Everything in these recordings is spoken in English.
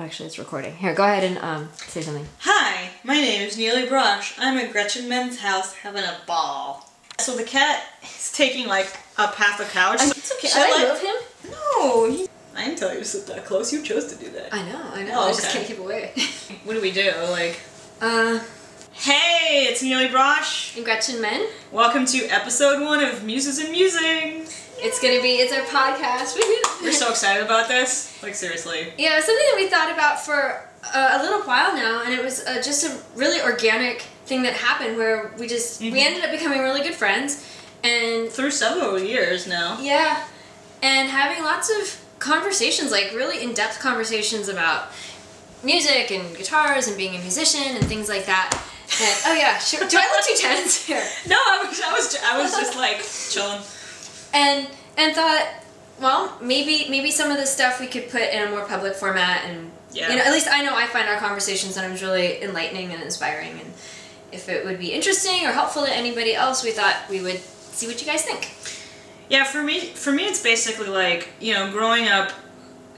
actually, it's recording. Here, go ahead and say something. Hi, my name is Nili. I'm at Gretchen Menn's house having a ball. So the cat is taking like up half the couch. It's okay. Should I move him? No, I didn't tell you to sit that close. You chose to do that. I know. Oh, I just can't keep away. What do we do? Hey, it's Nili And Gretchen Menn. Welcome to episode 1 of Muses and Musings. It's our podcast. We're so excited about this. Like, seriously. Yeah, it was something that we thought about for a little while now, and it was just a really organic thing that happened where we ended up becoming really good friends. And through several years now. Yeah, and having lots of conversations, like really in-depth conversations about music and guitars and being a musician and things like that. And, oh yeah, sure. Do I look too tense here? No, I was just like chilling. And thought, well, maybe some of this stuff we could put in a more public format, and at least I know I find our conversations sometimes really enlightening and inspiring, and if it would be interesting or helpful to anybody else, we thought we would see what you guys think. Yeah, for me it's basically like, growing up,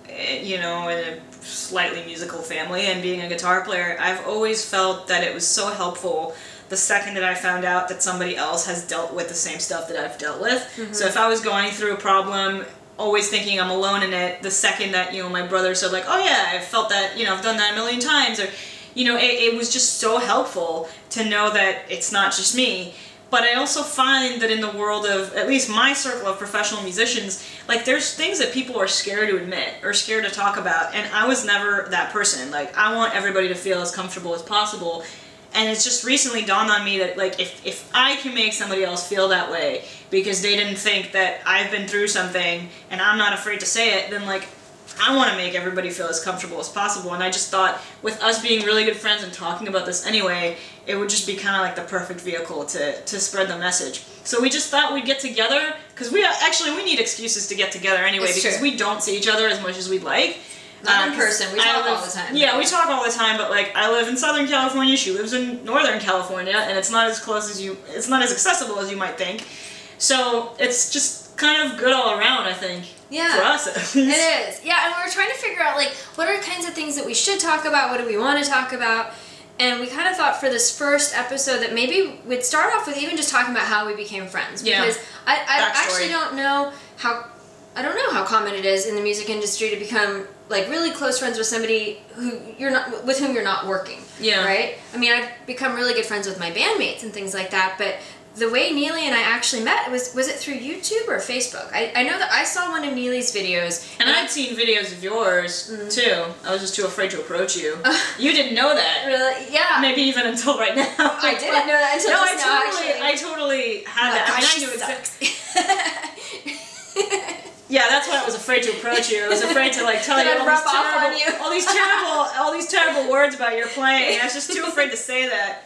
in a slightly musical family and being a guitar player, I've always felt that it was so helpful the second that I found out that somebody else has dealt with the same stuff that I've dealt with. Mm-hmm. So if I was going through a problem, always thinking I'm alone in it, the second that, my brother said like, oh yeah, I've felt that, I've done that a million times, or, it was just so helpful to know that it's not just me. But I also find that in the world of, at least my circle of professional musicians, like there's things that people are scared to admit or scared to talk about, and I was never that person. Like, I want everybody to feel as comfortable as possible. And it's just recently dawned on me that, like, if I can make somebody else feel that way because they didn't think that I've been through something and I'm not afraid to say it, then, like, I want to make everybody feel as comfortable as possible. And I just thought, with us being really good friends and talking about this anyway, it would just be kind of like the perfect vehicle to spread the message. So we just thought we'd get together, because we need excuses to get together anyway, because we don't see each other as much as we'd like. Not in person. We talk all the time. Yeah, we talk all the time, but like I live in Southern California, she lives in Northern California, and it's not as it's not as accessible as you might think. So it's just kind of good all around, I think. Yeah. For us, at least. It is. Yeah, and we were trying to figure out like what are kinds of things that we should talk about, what do we want to talk about, and we kind of thought for this first episode that maybe we'd start off with even just talking about how we became friends, because I actually don't know how common it is in the music industry to become like really close friends with somebody whom you're not working. Yeah. Right? I mean, I've become really good friends with my bandmates and things like that, but the way Nili and I actually met was it through YouTube or Facebook? I know that I saw one of Nili's videos. And I'd seen videos of yours, too. I was just too afraid to approach you. You didn't know that. Really? Yeah. Maybe even until right now. I didn't know that until just now, actually. I totally had that. Gosh, I knew exactly. Yeah, that's why I was afraid to approach you. I was afraid to like tell you all these terrible words about your playing. I was just too afraid to say that.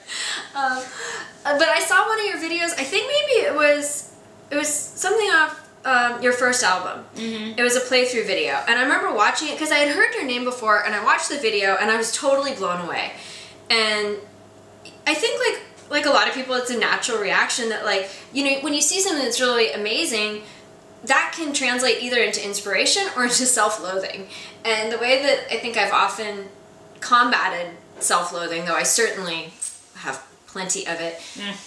But I saw one of your videos. I think maybe it was something off your first album. Mm-hmm. It was a playthrough video, and I remember watching it because I had heard your name before, and I watched the video, and I was totally blown away. And I think like a lot of people, it's a natural reaction that like when you see something that's really amazing, that can translate either into inspiration or into self-loathing. And the way that I think I've often combated self-loathing, though I certainly have plenty of it,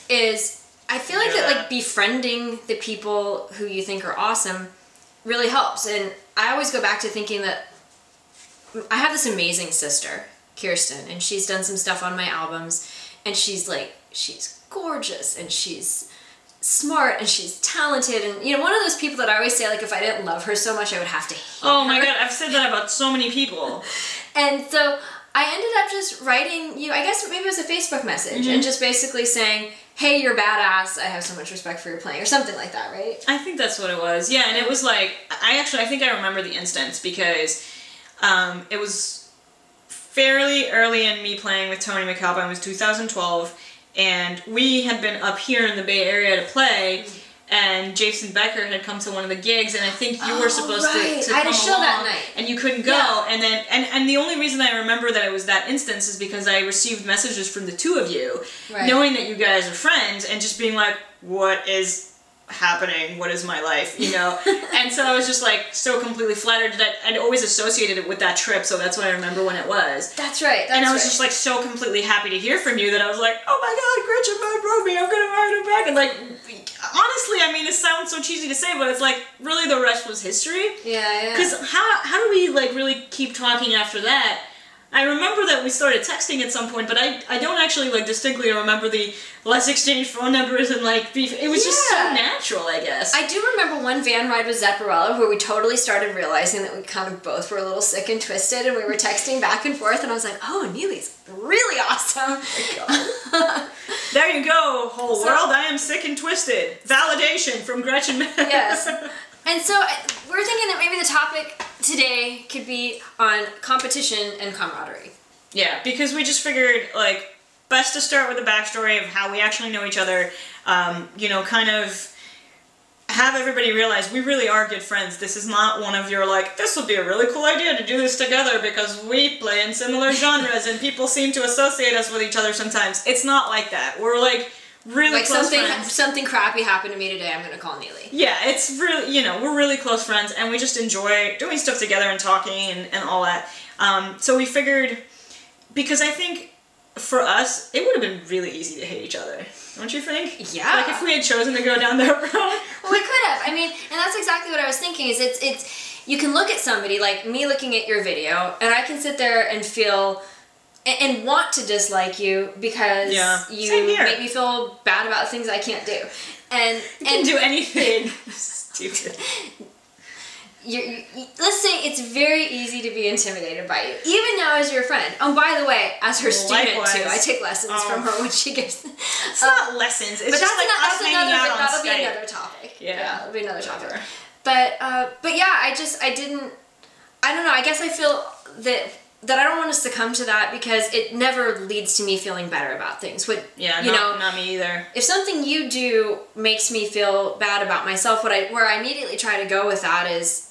is I feel like that like befriending the people who you think are awesome really helps. And I always go back to thinking that I have this amazing sister, Kirsten, and she's done some stuff on my albums, and she's gorgeous, and she's smart, and she's talented, and one of those people that I always say, like, if I didn't love her so much I would have to hate her. Oh my god, I've said that about so many people. And so I ended up just writing you, I guess maybe it was a Facebook message, and just basically saying, hey, you're badass, I have so much respect for your playing, or something like that, right? I think that's what it was. Yeah, and it was like, I think I remember the instance because it was fairly early in me playing with Tony McAlpine. It was 2012. And we had been up here in the Bay Area to play, and Jason Becker had come to one of the gigs, and I think you were supposed to come I had a show along, that night. And you couldn't go. And then and the only reason I remember that it was that instance is because I received messages from the two of you, knowing that you guys are friends, and just being like, what is happening? What is my life, you know? And so I was just like so completely flattered that I'd always associated it with that trip, so that's what I remember when it was. That's right. And I was just like so completely happy to hear from you that I was like, oh my god, Gretchen Menn wrote me, I'm gonna write her back. And like, honestly, I mean, it sounds so cheesy to say, but it's like, really the rest was history. Yeah. Because how do we like really keep talking after that? I remember that we started texting at some point, but I don't actually like distinctly remember the let's exchange phone numbers and like beef. It was just so natural, I guess. I do remember one van ride with Zepparella where we totally started realizing that we kind of both were a little sick and twisted, and we were texting back and forth, and I was like, oh, Nili's really awesome. Oh my God. There you go, whole world. I am sick and twisted. Validation from Gretchen Menn. Yes. And so we're thinking that maybe the topic today could be on competition and camaraderie. Yeah, because we just figured, like, best to start with the backstory of how we actually know each other, you know, kind of have everybody realize we really are good friends. This is not one of your, like, this would be a really cool idea to do this together because we play in similar genres and people seem to associate us with each other sometimes. It's not like that. We're, like, really close friends. Something crappy happened to me today, I'm going to call Nili. Yeah, it's really, you know, we're really close friends and we just enjoy doing stuff together and talking and all that. So we figured, because I think for us, it would have been really easy to hate each other. Don't you think? Yeah. Like if we had chosen to go down that road. Well, we could have. I mean, and that's exactly what I was thinking, is it's you can look at somebody, like me looking at your video, and I can sit there and feel and want to dislike you because you make me feel bad about things I can't do. And you can do anything. Stupid. Let's say it's very easy to be intimidated by you, even now as your friend. Oh, by the way, as her student too, I take lessons from her when she gives. It's not lessons. It's but just like us hanging out on that'll Skype. be another topic. Yeah, that'll be another topic. But yeah, I don't know. I guess I feel that I don't want to succumb to that because it never leads to me feeling better about things. Not me either. If something you do makes me feel bad about myself, where I immediately try to go with that is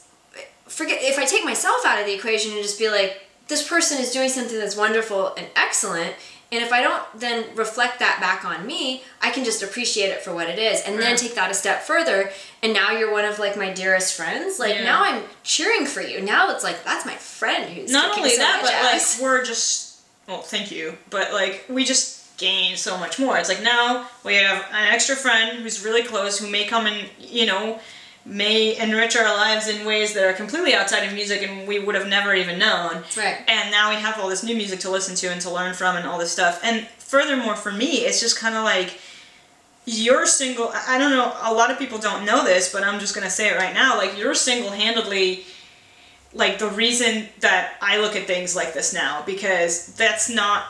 forget if I take myself out of the equation and just be like, this person is doing something that's wonderful and excellent, and if I don't then reflect that back on me, I can just appreciate it for what it is, and then take that a step further, and now you're one of like my dearest friends. Like now I'm cheering for you. Now it's like, that's my friend who's not only so that, much but ass. like we're just, well, thank you, but like we just gain so much more. It's like now we have an extra friend who's really close, who may come and, you know, may enrich our lives in ways that are completely outside of music and we would have never even known. Right. And now we have all this new music to listen to and to learn from and all this stuff. And furthermore, for me, it's just kind of like you're single. I don't know, a lot of people don't know this, but I'm just going to say it right now. Like, you're single-handedly, like, the reason that I look at things like this now, because that's not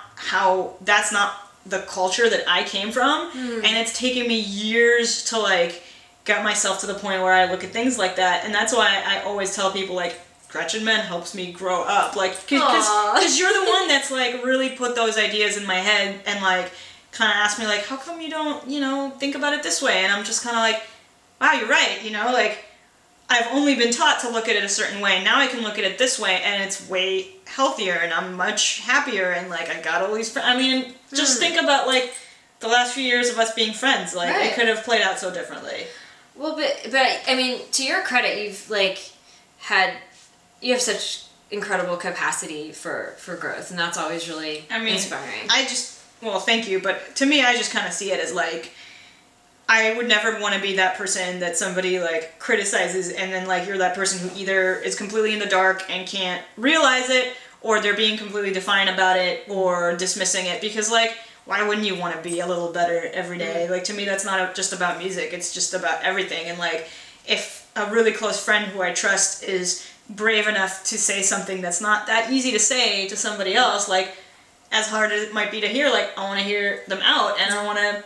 the culture that I came from. And it's taken me years to, like, got myself to the point where I look at things like that, and that's why I always tell people, like, Gretchen Menn helps me grow up, like, because you're the one that's, like, really put those ideas in my head and, like, kind of asked me, like, how come you don't, you know, think about it this way? And I'm just kind of like, wow, you're right, you know, like, I've only been taught to look at it a certain way. Now I can look at it this way, and it's way healthier, and I'm much happier, and, like, I got all these friends. I mean, just think about, like, the last few years of us being friends. Like, it could have played out so differently. Well, but I mean, to your credit, you have such incredible capacity for growth, and that's always really inspiring. Well, thank you, but to me, I just kind of see it as, like, I would never want to be that person that somebody, like, criticizes, and then, like, you're that person who either is completely in the dark and can't realize it, or they're being completely defiant about it, or dismissing it, because, like, why wouldn't you want to be a little better every day? Like, to me, that's not just about music. It's just about everything. And, like, if a really close friend who I trust is brave enough to say something that's not that easy to say to somebody else, like, as hard as it might be to hear, like, I want to hear them out, and I want to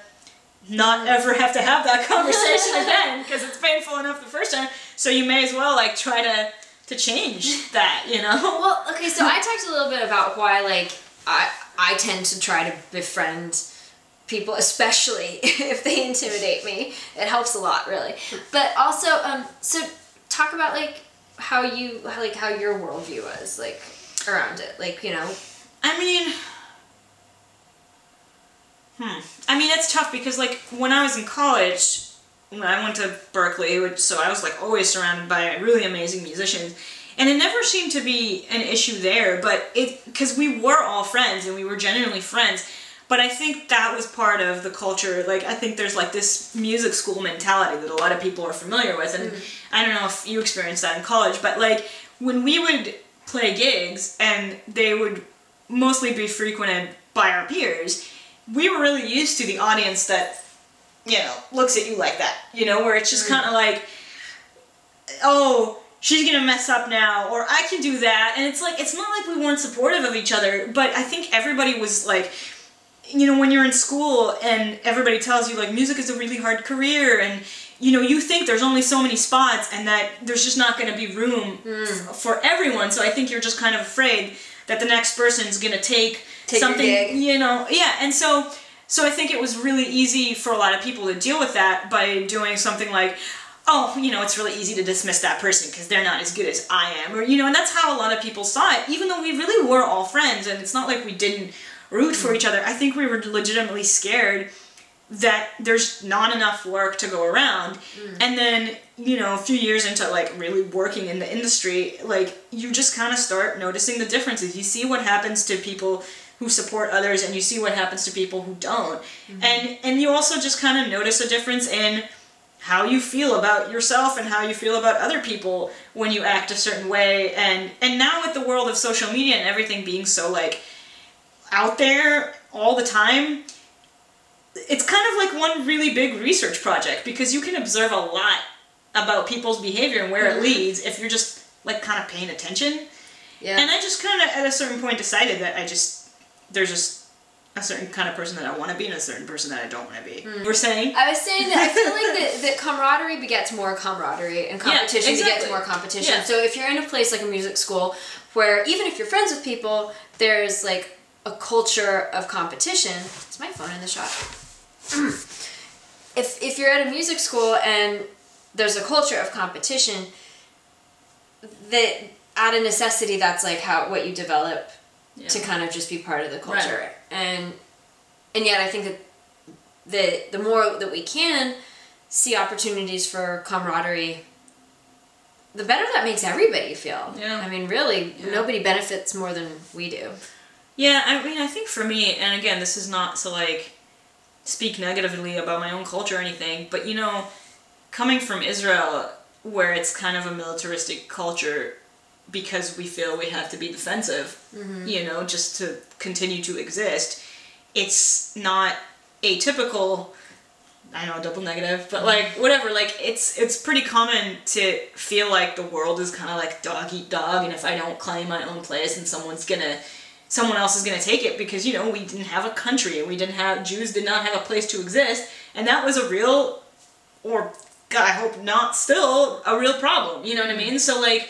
not ever have to have that conversation again, because it's painful enough the first time. So you may as well, like, try to change that, you know? Well, okay, so I talked a little bit about why, like, I tend to try to befriend people, especially if they intimidate me. It helps a lot, really. But also, so talk about, like, how your worldview was, like, around it, like, you know. I mean, it's tough because, like, when I was in college, when I went to Berkeley, so I was like always surrounded by really amazing musicians. And it never seemed to be an issue there, but because we were all friends and we were genuinely friends. But I think that was part of the culture. Like, I think there's like this music school mentality that a lot of people are familiar with. And I don't know if you experienced that in college, but like when we would play gigs and they would mostly be frequented by our peers, we were really used to the audience that, you know, looks at you like that, you know, where it's just kind of like, oh, she's gonna mess up now, or I can do that. And it's like, it's not like we weren't supportive of each other, but I think everybody was like, you know, when you're in school and everybody tells you like music is a really hard career, and you know, you think there's only so many spots and that there's just not gonna be room for everyone. So I think you're just kind of afraid that the next person's gonna take something, you know, and so I think it was really easy for a lot of people to deal with that by doing something like, oh, you know, it's really easy to dismiss that person because they're not as good as I am. Or, you know, and that's how a lot of people saw it, even though we really were all friends. And it's not like we didn't root for each other. I think we were legitimately scared that there's not enough work to go around. And then, you know, a few years into like really working in the industry, like you just kind of start noticing the differences. You see what happens to people who support others and you see what happens to people who don't. And you also just kind of notice a difference in how you feel about yourself and how you feel about other people when you act a certain way. And now with the world of social media and everything being so like out there all the time, it's kind of like one really big research project because you can observe a lot about people's behavior and where it leads if you're just like kind of paying attention. And I just kind of at a certain point decided that there's just a certain kind of person that I want to be and a certain person that I don't want to be. We're saying? I was saying that I feel like that camaraderie begets more camaraderie and competition begets more competition. So if you're in a place like a music school where even if you're friends with people, there's like a culture of competition. Is my phone in the shot? If you're at a music school and there's a culture of competition, that out of necessity that's like what you develop to kind of just be part of the culture. And yet I think that the more that we can see opportunities for camaraderie, the better that makes everybody feel. I mean, really, nobody benefits more than we do. I mean, I think for me, and again, this is not to like speak negatively about my own culture or anything, but you know, coming from Israel, where it's kind of a militaristic culture, because we feel we have to be defensive, you know, just to continue to exist. It's not atypical, I know, double negative, but like, whatever, like, it's pretty common to feel like the world is kind of like dog eat dog, and if I don't claim my own place, and someone else is gonna take it, because, you know, we didn't have a country, and Jews did not have a place to exist, and that was a real, or, God, I hope not still, a real problem, you know what I mean? So, like,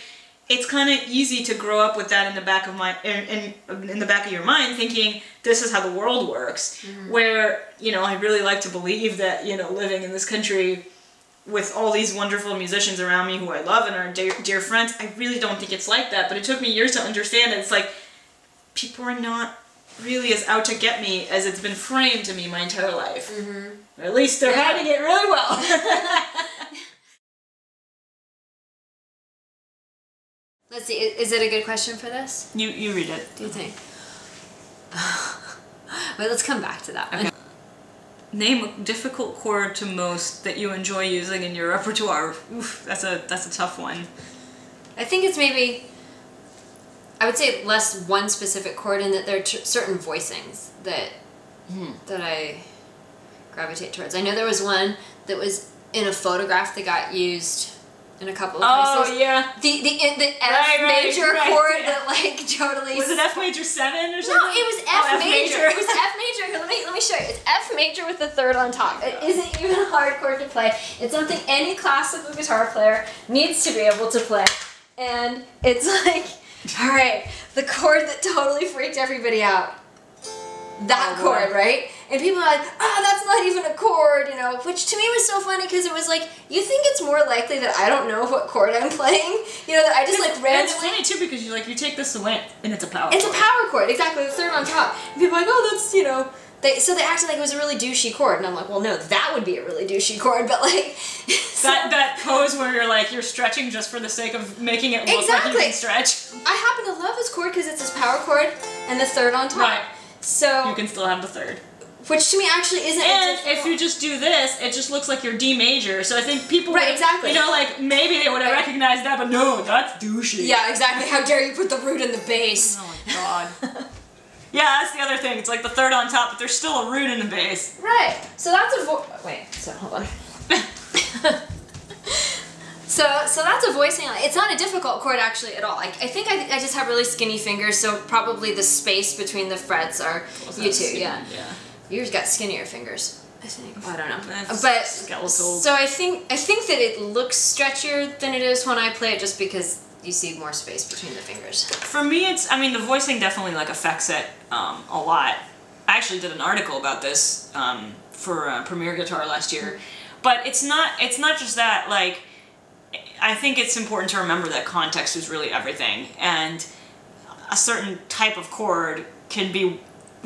it's kind of easy to grow up with that in the back of in the back of your mind, thinking this is how the world works. Where, you know, I really like to believe that, you know, living in this country with all these wonderful musicians around me who I love and are dear friends, I really don't think it's like that. But it took me years to understand that it's like people are not really as out to get me as it's been framed to me my entire life. Or at least they're hiding it really well. Let's see, is it a good question for this? You read it. Do you think? Wait, let's come back to that one. Okay. Name a difficult chord to most that you enjoy using in your repertoire. Oof, that's a tough one. I think it's maybe, I would say less one specific chord, in that there are certain voicings that I gravitate towards. I know there was one that was in a photograph that got used in a couple of places. Oh, yeah. The F major chord that like totally... Was it F major 7 or something? No, it was F major. It was F major. Let me show you. It's F major with the third on top. It isn't even a hard chord to play. It's something any classical guitar player needs to be able to play. And it's like, all right, the chord that totally freaked everybody out. That chord, right? And people are like, that's not even a chord, you know, which to me was so funny, because it was like, you think it's more likely that I don't know what chord I'm playing, you know, that I just like randomly... And it's funny too, because you take this away, and it's a power chord. It's a power chord, exactly, the third on top. And people are like, oh, So they acted like it was a really douchey chord, and I'm like, well, no, that would be a really douchey chord, but like... that pose where you're stretching just for the sake of making it look like you can stretch. I happen to love this chord because it's this power chord and the third on top. Right. So... You can still have the third. Which to me actually isn't... And if you just do this, it just looks like your D major, so I think people Right, exactly. You know, like, maybe they would have recognized that, but no, that's douchey. Yeah, exactly. How dare you put the root in the bass? Oh my god. Yeah, that's the other thing. It's like the third on top, but there's still a root in the bass. Right. So that's a wait. So hold on. so that's a voicing. It's not a difficult chord actually at all. I think I just have really skinny fingers, so probably the space between the frets are you too. Yeah. Yours got skinnier fingers. I think. I don't know. But skeletal. So I think that it looks stretchier than it is when I play it, just because you see more space between the fingers. For me, the voicing definitely like affects it a lot. I actually did an article about this for Premier Guitar last year, but it's not just that. Like, I think it's important to remember that context is really everything, and a certain type of chord can be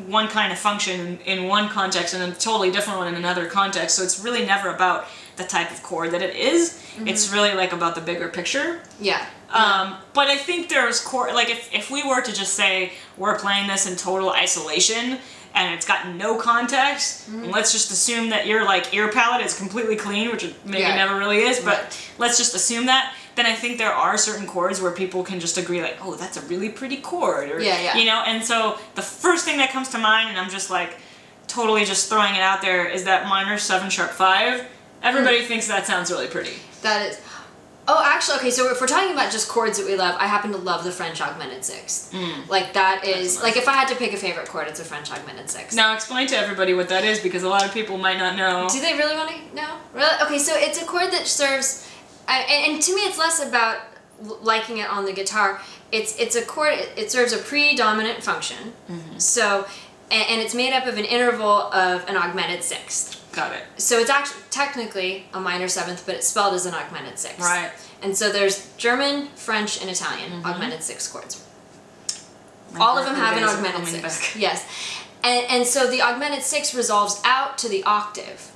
one kind of function in one context and a totally different one in another context. So it's really never about the type of chord that it is. It's really like about the bigger picture. Yeah. But I think there's like if we were to just say we're playing this in total isolation and it's got no context, and let's just assume that your like ear palette is completely clean, which it maybe never really is, but let's just assume that, then I think there are certain chords where people can just agree like, oh, that's a really pretty chord, or you know, and so the first thing that comes to mind, and I'm just like totally just throwing it out there, is that minor 7 sharp 5. Everybody thinks that sounds really pretty. That is. Oh, actually, okay, so if we're talking about just chords that we love, I happen to love the French augmented 6th. Like, that is, like, if I had to pick a favorite chord, it's a French augmented 6th. Now, explain to everybody what that is, because a lot of people might not know. Do they really want to know? Really? Okay, so it's a chord that serves, and to me it's less about liking it on the guitar. It's a chord, it serves a predominant function, so, and it's made up of an interval of an augmented 6th. Got it. So it's actually technically a minor 7th, but it's spelled as an augmented 6th. Right. And so there's German, French, and Italian augmented 6 chords. All of them have an augmented 6. Yes. And so the augmented 6 resolves out to the octave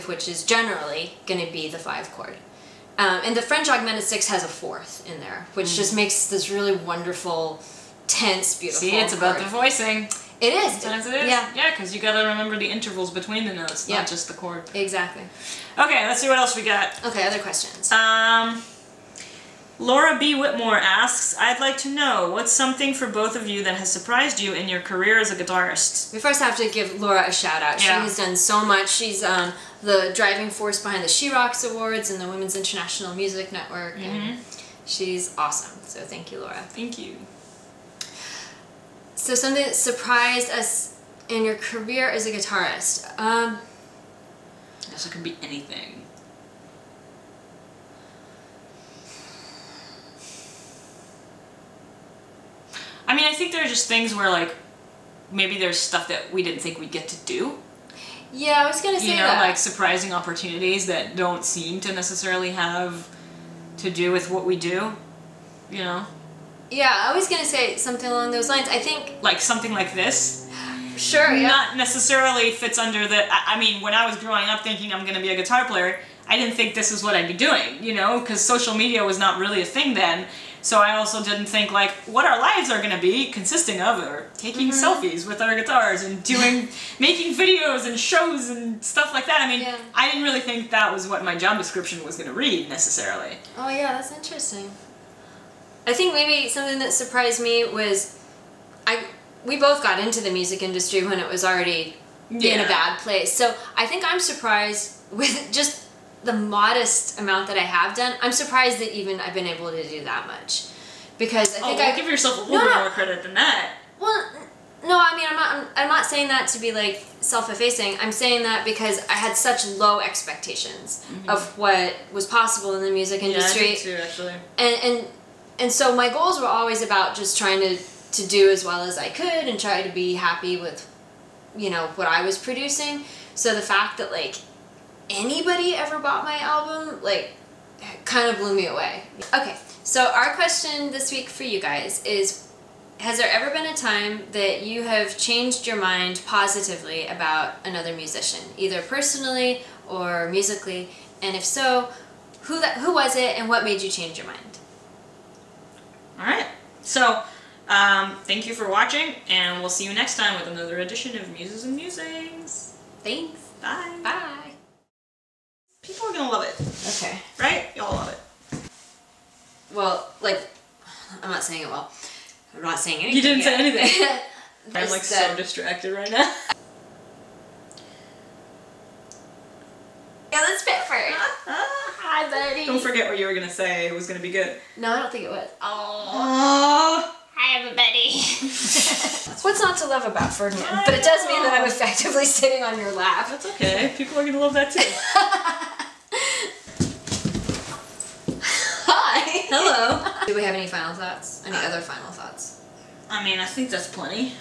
which is generally going to be the 5 chord. And the French augmented 6 has a 4th in there, which just makes this really wonderful, tense, beautiful See, it's chord. about the voicing. It is. Sometimes it is. Yeah, because you gotta remember the intervals between the notes, not just the chord. Exactly. Okay, let's see what else we got. Okay, other questions. Laura B. Whitmore asks, I'd like to know, what's something for both of you that has surprised you in your career as a guitarist? We first have to give Laura a shout out. She has done so much. She's the driving force behind the She Rocks Awards and the Women's International Music Network. And she's awesome. So thank you, Laura. Thank you. So something that surprised us in your career as a guitarist. I guess it could be anything. I mean, I think there are just things where, like, maybe there's stuff that we didn't think we'd get to do. Yeah, I was gonna say that. You know, like surprising opportunities that don't seem to necessarily have to do with what we do, you know? Yeah, I was gonna say something along those lines. I think... Like something like this? Sure, yeah. Not necessarily fits under the... I mean, when I was growing up thinking I'm gonna be a guitar player, I didn't think this is what I'd be doing, you know? Because social media was not really a thing then. So I also didn't think, like, what our lives are gonna be consisting of, or taking selfies with our guitars and making videos and shows and stuff like that. I mean, I didn't really think that was what my job description was gonna read, necessarily. Oh yeah, that's interesting. I think maybe something that surprised me was, we both got into the music industry when it was already in a bad place. So I think I'm surprised with just the modest amount that I have done. I'm surprised that even I've been able to do that much, because I think give yourself a little bit more credit than that. Well, no, I mean I'm not saying that to be like self-effacing. I'm saying that because I had such low expectations of what was possible in the music industry. Yeah, I did too, actually. And so my goals were always about just trying to do as well as I could and try to be happy with, you know, what I was producing. So the fact that, like, anybody ever bought my album, like, kind of blew me away. Okay, so our question this week for you guys is, has there ever been a time that you have changed your mind positively about another musician, either personally or musically? And if so, who was it, and what made you change your mind? All right. So, thank you for watching, and we'll see you next time with another edition of Muses and Musings. Thanks. Bye. Bye. People are gonna love it. Okay. Right? Y'all love it. Well, like, I'm not saying it well. I'm not saying anything. You didn't say yet. anything. I'm like Just, so distracted right now. Yeah, let's spit first. Hi, buddy. Don't forget what you were gonna say. It was gonna be good. No, I don't think it was. Oh. Hi, everybody. What's not to love about Ferdinand? But it does mean that I'm effectively sitting on your lap. That's okay. People are gonna love that too. Hi. Hello. Do we have any final thoughts? Any other final thoughts? I mean, I think that's plenty.